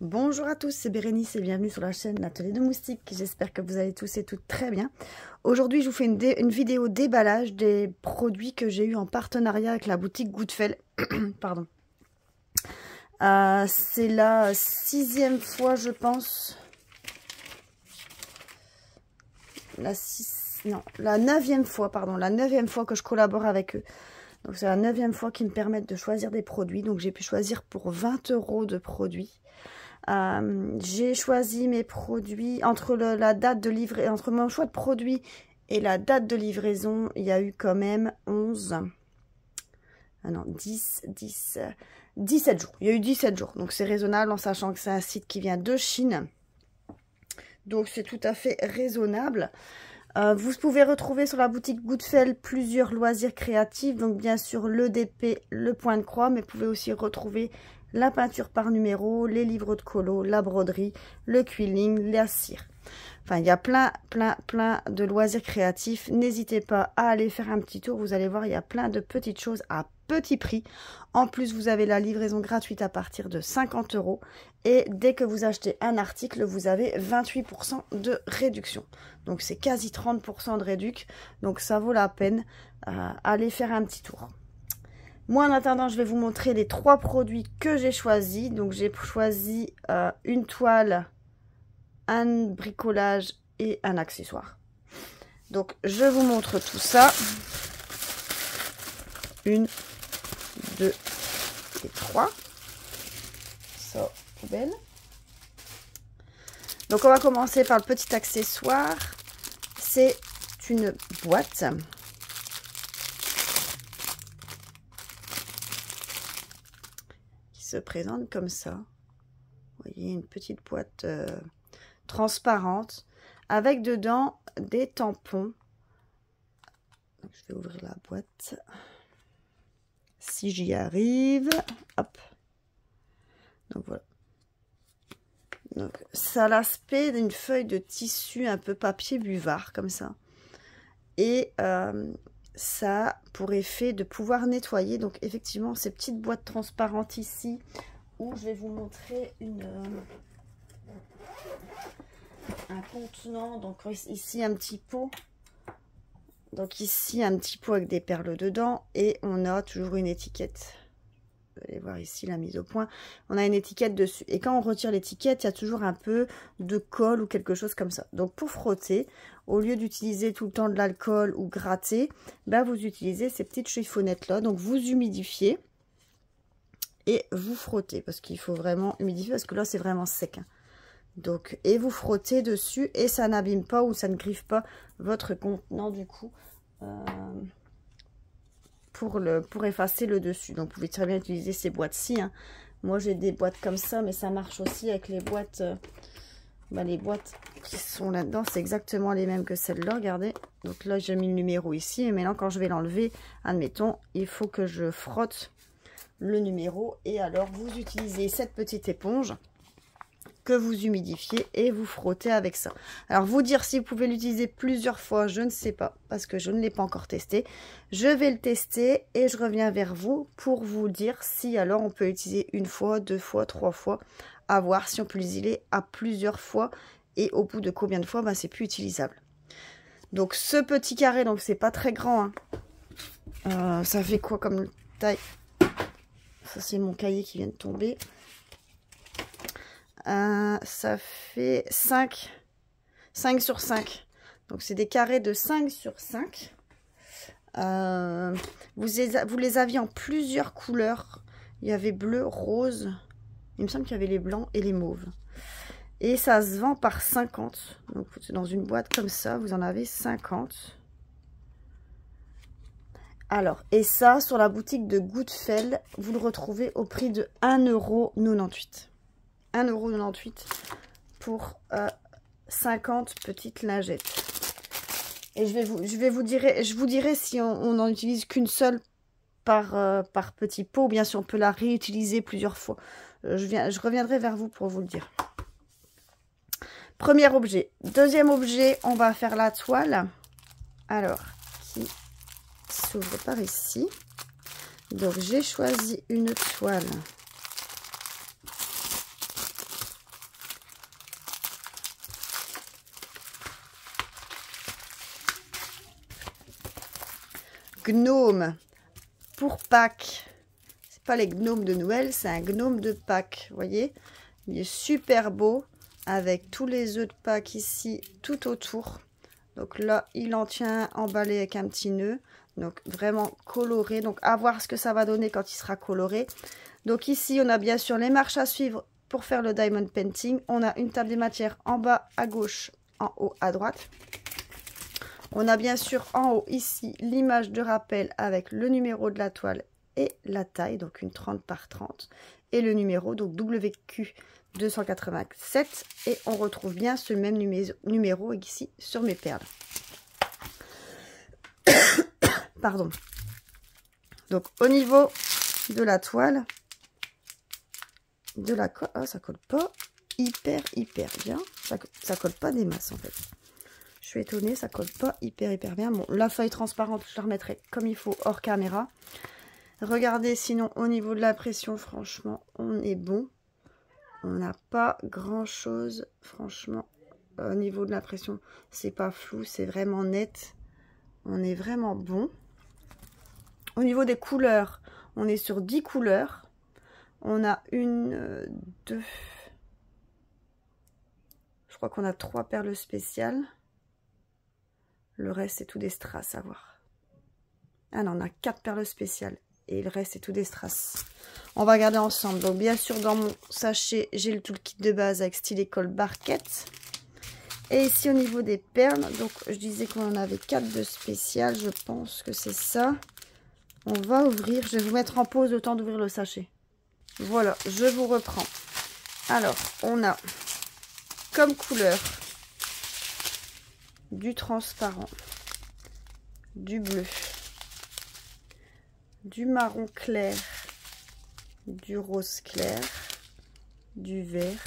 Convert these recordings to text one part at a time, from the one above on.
Bonjour à tous, c'est Bérénice et bienvenue sur la chaîne L'Atelier de Moustiques. J'espère que vous allez tous et toutes très bien. Aujourd'hui, je vous fais une vidéo déballage des produits que j'ai eu en partenariat avec la boutique Goodfell. Pardon. C'est la 6e fois, je pense. La 9e fois, pardon. La 9e fois que je collabore avec eux. Donc, c'est la 9e fois qu'ils me permettent de choisir des produits. Donc, j'ai pu choisir pour 20 € de produits. J'ai choisi mes produits entre la date de livraison, entre mon choix de produit et la date de livraison, il y a eu quand même 17 jours. Il y a eu 17 jours, donc c'est raisonnable en sachant que c'est un site qui vient de Chine. Donc c'est tout à fait raisonnable. Vous pouvez retrouver sur la boutique Goodfell plusieurs loisirs créatifs, donc bien sûr le DP, le point de croix, mais vous pouvez aussi retrouver la peinture par numéro, les livres de colo, la broderie, le quilling, la cire. Enfin, il y a plein de loisirs créatifs. N'hésitez pas à aller faire un petit tour. Vous allez voir, il y a plein de petites choses à petit prix. En plus, vous avez la livraison gratuite à partir de 50 €. Et dès que vous achetez un article, vous avez 28% de réduction. Donc, c'est quasi 30% de réduction. Donc, ça vaut la peine. Aller faire un petit tour. Moi, en attendant, je vais vous montrer les 3 produits que j'ai choisis. Donc, j'ai choisi une toile, un bricolage et un accessoire. Donc, je vous montre tout ça. 1, 2 et 3. Ça, poubelle. Donc, on va commencer par le petit accessoire. C'est une boîte. Se présente comme ça. Vous voyez, une petite boîte transparente avec dedans des tampons. Donc, je vais ouvrir la boîte. Si j'y arrive. Hop. Donc voilà. Donc ça a l'aspect d'une feuille de tissu un peu papier buvard comme ça. Et ça a pour effet de pouvoir nettoyer. Donc effectivement, ces petites boîtes transparentes ici, où je vais vous montrer un contenant. Donc ici un petit pot. Donc ici un petit pot avec des perles dedans. Et on a toujours une étiquette. Vous allez voir ici la mise au point. On a une étiquette dessus. Et quand on retire l'étiquette, il y a toujours un peu de colle ou quelque chose comme ça. Donc pour frotter, au lieu d'utiliser tout le temps de l'alcool ou gratter, ben vous utilisez ces petites chiffonnettes là. Donc vous humidifiez et vous frottez. Parce qu'il faut vraiment humidifier parce que là c'est vraiment sec. Hein. Donc, et vous frottez dessus et ça n'abîme pas ou ça ne griffe pas votre contenant du coup. Pour effacer le dessus. Donc vous pouvez très bien utiliser ces boîtes-ci. Hein. Moi j'ai des boîtes comme ça, mais ça marche aussi avec les boîtes. Les boîtes qui sont là-dedans, c'est exactement les mêmes que celles-là. Regardez. Donc là j'ai mis le numéro ici. Et maintenant quand je vais l'enlever, admettons, il faut que je frotte le numéro. Et alors vous utilisez cette petite éponge que vous humidifiez et vous frottez avec ça. Alors vous dire si vous pouvez l'utiliser plusieurs fois, je ne sais pas parce que je ne l'ai pas encore testé. Je vais le tester et je reviens vers vous pour vous dire si alors on peut l'utiliser 1 fois, 2 fois, 3 fois, à voir si on peut l'utiliser à plusieurs fois et au bout de combien de fois c'est plus utilisable. Donc ce petit carré, donc c'est pas très grand. Hein. Ça fait quoi comme taille? Ça c'est mon cahier qui vient de tomber. Ça fait 5 sur 5. Donc, c'est des carrés de 5 sur 5. Vous les aviez en plusieurs couleurs. Il y avait bleu, rose. Il me semble qu'il y avait les blancs et les mauves. Et ça se vend par 50. Donc, dans une boîte comme ça, vous en avez 50. Alors, et ça, sur la boutique de Goodfell, vous le retrouvez au prix de 1,98 €. 1,98 € pour 50 petites lingettes. Et je vous dirai si on n'en utilise qu'une seule par petit pot, ou bien si on peut la réutiliser plusieurs fois. Je reviendrai vers vous pour vous le dire. Premier objet. Deuxième objet, on va faire la toile. Alors, qui s'ouvre par ici. Donc, j'ai choisi une toile gnome pour Pâques. C'est pas les gnomes de Noël, c'est un gnome de Pâques. Vous voyez, il est super beau avec tous les œufs de Pâques ici tout autour. Donc là, il en tient emballé avec un petit nœud. Donc vraiment coloré. Donc à voir ce que ça va donner quand il sera coloré. Donc ici, on a bien sûr les marches à suivre pour faire le diamond painting. On a une table des matières en bas à gauche, en haut à droite. On a bien sûr en haut ici l'image de rappel avec le numéro de la toile et la taille, donc une 30 par 30. Et le numéro, donc WQ 287. Et on retrouve bien ce même numéro ici sur mes perles. Pardon. Donc au niveau de la toile, de la colle, oh, ça colle pas hyper bien. Ça colle pas des masses en fait. Je suis étonnée, ça colle pas hyper bien. Bon, la feuille transparente, je la remettrai comme il faut hors caméra. Regardez, sinon au niveau de la pression, franchement, on est bon. On n'a pas grand chose, franchement, au niveau de la pression. C'est pas flou, c'est vraiment net. On est vraiment bon. Au niveau des couleurs, on est sur 10 couleurs. On a une, deux... Je crois qu'on a 3 perles spéciales. Le reste, c'est tout des strass à voir. Ah non, on a 4 perles spéciales. Et le reste, c'est tout des strass. On va regarder ensemble. Donc, bien sûr, dans mon sachet, j'ai le toolkit de base avec stylet colle barquette. Et ici, au niveau des perles, donc je disais qu'on en avait 4 de spéciales. Je pense que c'est ça. On va ouvrir. Je vais vous mettre en pause le temps d'ouvrir le sachet. Voilà, je vous reprends. Alors, on a comme couleur du transparent, du bleu, du marron clair, du rose clair, du vert,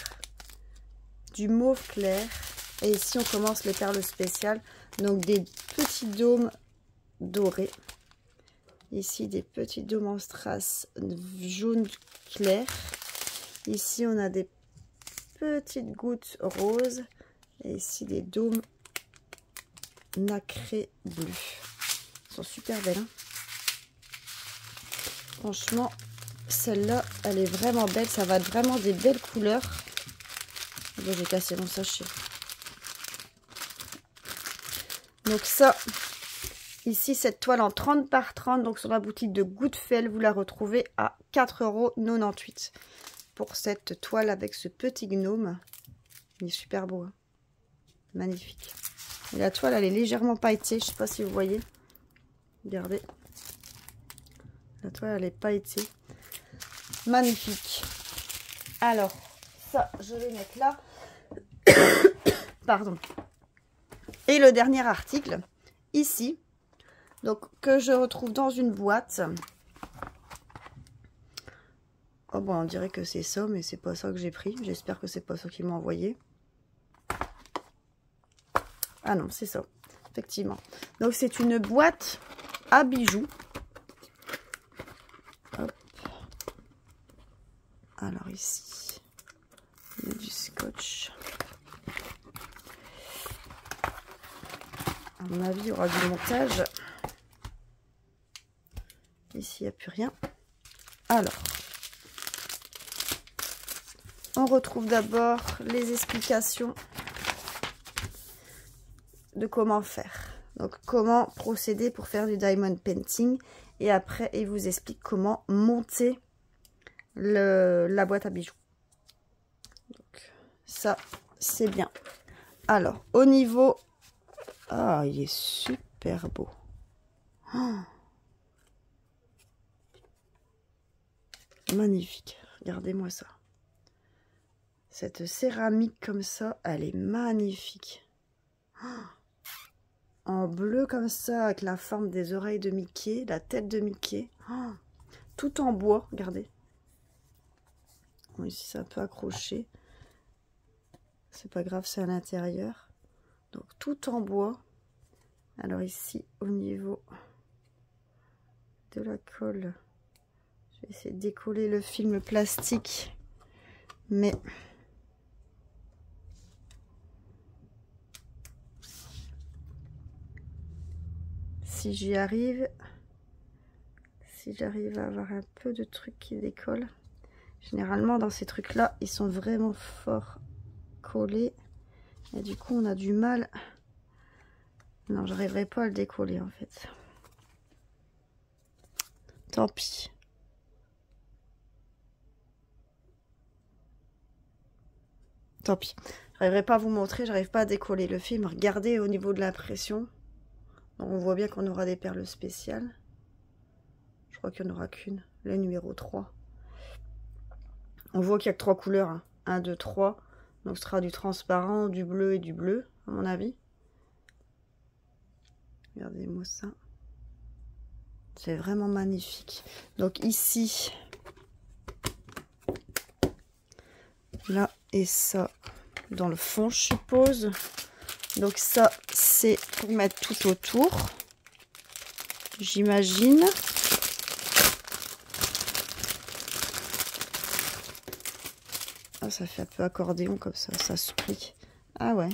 du mauve clair. Et ici, on commence les perles spéciales. Donc, des petits dômes dorés. Ici, des petits dômes en strass jaune clair. Ici, on a des petites gouttes roses. Et ici, des dômes nacré bleu. Elles sont super belles. Hein, franchement, celle-là, elle est vraiment belle. Ça va être vraiment des belles couleurs. J'ai cassé mon sachet. Donc ça, ici, cette toile en 30 par 30, donc sur la boutique de Goodfel, vous la retrouvez à 4,98 € pour cette toile avec ce petit gnome. Il est super beau. Hein, magnifique. Et la toile, elle est légèrement pailletée. Je ne sais pas si vous voyez. Regardez. La toile, elle est pailletée. Magnifique. Alors, ça, je vais mettre là. Pardon. Et le dernier article, ici, donc que je retrouve dans une boîte. Oh bon, on dirait que c'est ça, mais c'est pas ça que j'ai pris. J'espère que c'est pas ça qu'ils m'ont envoyé. Ah non, c'est ça, effectivement. Donc c'est une boîte à bijoux. Hop. Alors ici, il y a du scotch. À mon avis, il y aura du montage. Ici, il n'y a plus rien. Alors, on retrouve d'abord les explications de comment faire. Donc, comment procéder pour faire du diamond painting. Et après, il vous explique comment monter la boîte à bijoux. Donc, ça, c'est bien. Alors, au niveau... Ah, il est super beau. Oh. Magnifique. Regardez-moi ça. Cette céramique comme ça, elle est magnifique. Oh. En bleu comme ça, avec la forme des oreilles de Mickey, la tête de Mickey. Oh. Tout en bois, regardez. Bon, ici, c'est un peu accroché. C'est pas grave, c'est à l'intérieur. Donc, tout en bois. Alors ici, au niveau de la colle, je vais essayer de décoller le film plastique. Mais si j'y arrive, si j'arrive à avoir un peu de trucs qui décollent. Généralement, dans ces trucs-là, ils sont vraiment fort collés. Et du coup, on a du mal. Non, j'arriverai pas à le décoller, en fait. Tant pis. Tant pis. J'arriverai pas à vous montrer, j'arrive pas à décoller le film. Regardez au niveau de l'impression. On voit bien qu'on aura des perles spéciales. Je crois qu'il n'y en aura qu'une. Le numéro 3. On voit qu'il n'y a que 3 couleurs. Hein. 1, 2, 3. Donc ce sera du transparent, du bleu et du bleu, à mon avis. Regardez-moi ça. C'est vraiment magnifique. Donc ici, là et ça dans le fond, je suppose. Donc ça, c'est pour mettre tout autour, j'imagine. Ah, ça fait un peu accordéon comme ça se plie. Ah ouais.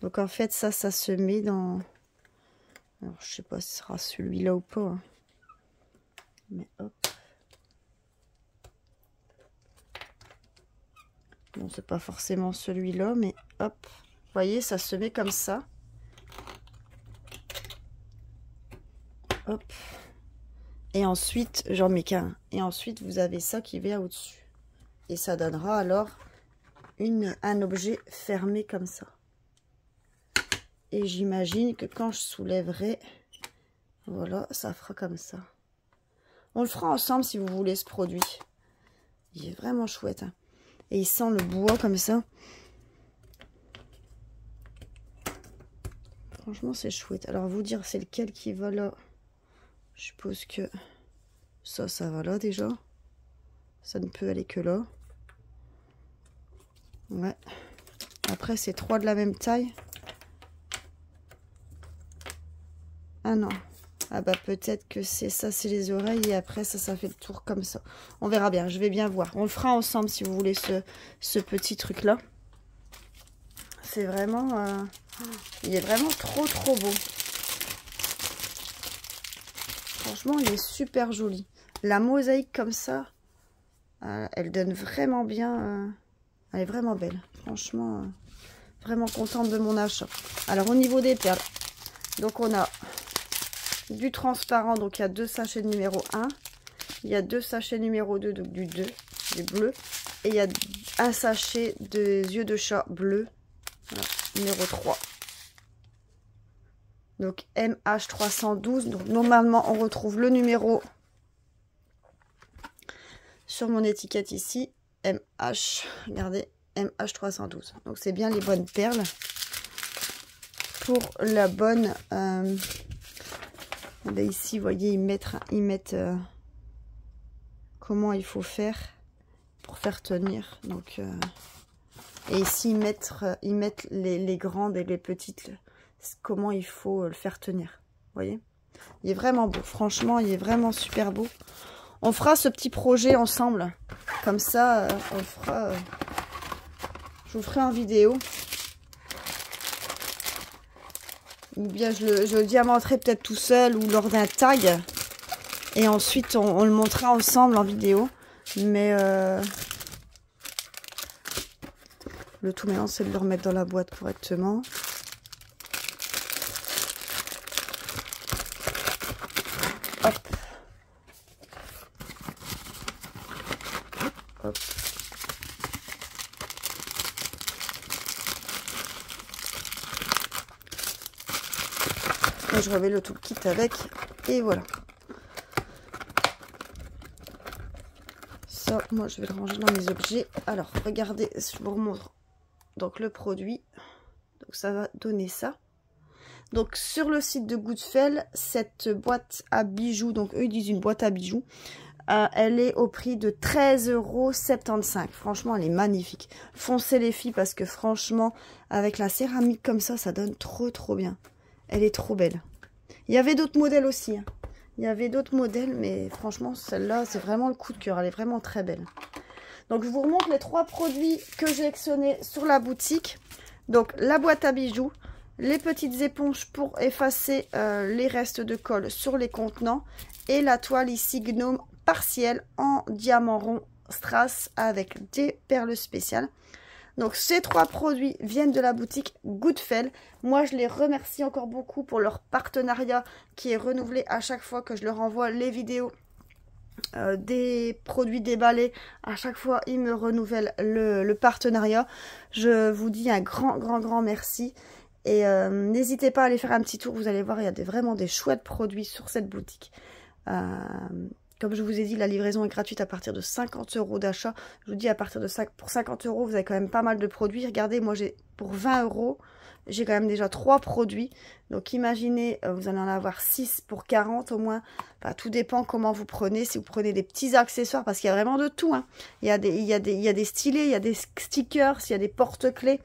Donc en fait, ça se met dans... Alors, je sais pas si ce sera celui-là ou pas. Hein. Mais hop. Bon, c'est pas forcément celui-là, mais hop. Vous voyez, ça se met comme ça. Hop. Et ensuite, j'en mets qu'un. Et ensuite, vous avez ça qui vient au-dessus. Et ça donnera alors un objet fermé comme ça. Et j'imagine que quand je soulèverai, voilà, ça fera comme ça. On le fera ensemble si vous voulez ce produit. Il est vraiment chouette. Hein. Et il sent le bois comme ça. Franchement, c'est chouette. Alors, vous dire c'est lequel qui va là. Je suppose que ça va là déjà. Ça ne peut aller que là. Ouais. Après, c'est 3 de la même taille. Ah non. Ah bah peut-être que c'est ça, c'est les oreilles. Et après, ça fait le tour comme ça. On verra bien. Je vais bien voir. On le fera ensemble si vous voulez ce petit truc-là. C'est vraiment... il est vraiment trop beau. Franchement, il est super joli. La mosaïque comme ça, elle donne vraiment bien... elle est vraiment belle. Franchement, vraiment contente de mon achat. Alors, au niveau des perles, donc on a du transparent. Donc, il y a 2 sachets de numéro 1. Il y a 2 sachets numéro 2, donc du 2, du bleu. Et il y a un sachet de yeux de chat bleu, voilà, numéro 3. Donc, MH312. Donc, normalement, on retrouve le numéro sur mon étiquette ici. MH, regardez, MH312. Donc, c'est bien les bonnes perles pour la bonne... ici, vous voyez, ils mettent comment il faut faire pour faire tenir. Donc, et ici, ils mettent les grandes et les petites, comment il faut le faire tenir. Vous voyez, il est vraiment beau. Franchement, il est vraiment super beau. On fera ce petit projet ensemble. Comme ça, on le fera. Je vous ferai en vidéo. Ou bien je le diamanterai peut-être tout seul ou lors d'un tag. Et ensuite, on le montrera ensemble en vidéo. Mais le tout maintenant, c'est de le remettre dans la boîte correctement. Hop. Hop. Et je remets le tout kit avec. Et voilà. Ça, moi, je vais le ranger dans mes objets. Alors, regardez, je vous remontre donc le produit. Donc, ça va donner ça. Donc, sur le site de Goodfell, cette boîte à bijoux, donc eux, ils disent une boîte à bijoux, elle est au prix de 13,75 €. Franchement, elle est magnifique. Foncez les filles parce que franchement, avec la céramique comme ça donne trop bien. Elle est trop belle. Il y avait d'autres modèles aussi. Hein. Il y avait d'autres modèles, mais franchement, celle-là, c'est vraiment le coup de cœur. Elle est vraiment très belle. Donc, je vous remontre les 3 produits que j'ai sélectionnés sur la boutique. Donc, la boîte à bijoux, les petites éponges pour effacer les restes de colle sur les contenants et la toile ici gnome partielle en diamant rond strass avec des perles spéciales. Donc ces 3 produits viennent de la boutique Goodfel. Moi je les remercie encore beaucoup pour leur partenariat qui est renouvelé à chaque fois que je leur envoie les vidéos des produits déballés. À chaque fois ils me renouvellent le partenariat. Je vous dis un grand merci. Et n'hésitez pas à aller faire un petit tour, vous allez voir, il y a vraiment des chouettes produits sur cette boutique. Comme je vous ai dit, la livraison est gratuite à partir de 50 € d'achat. Je vous dis, à partir de pour 50 €, vous avez quand même pas mal de produits. Regardez, moi, pour 20 €, j'ai quand même déjà 3 produits. Donc, imaginez, vous allez en avoir 6 pour 40 au moins. Enfin, tout dépend comment vous prenez. Si vous prenez des petits accessoires, parce qu'il y a vraiment de tout. Hein. Il y a des stylets, il y a des stickers, il y a des porte-clés.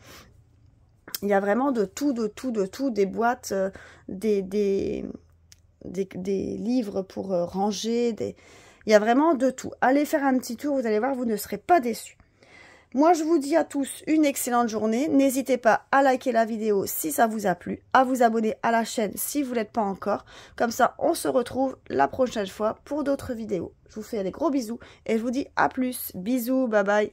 Il y a vraiment de tout, des boîtes, des livres pour ranger, il y a vraiment de tout. Allez faire un petit tour, vous allez voir, vous ne serez pas déçus. Moi, je vous dis à tous une excellente journée. N'hésitez pas à liker la vidéo si ça vous a plu, à vous abonner à la chaîne si vous ne l'êtes pas encore. Comme ça, on se retrouve la prochaine fois pour d'autres vidéos. Je vous fais des gros bisous et je vous dis à plus. Bisous, bye bye.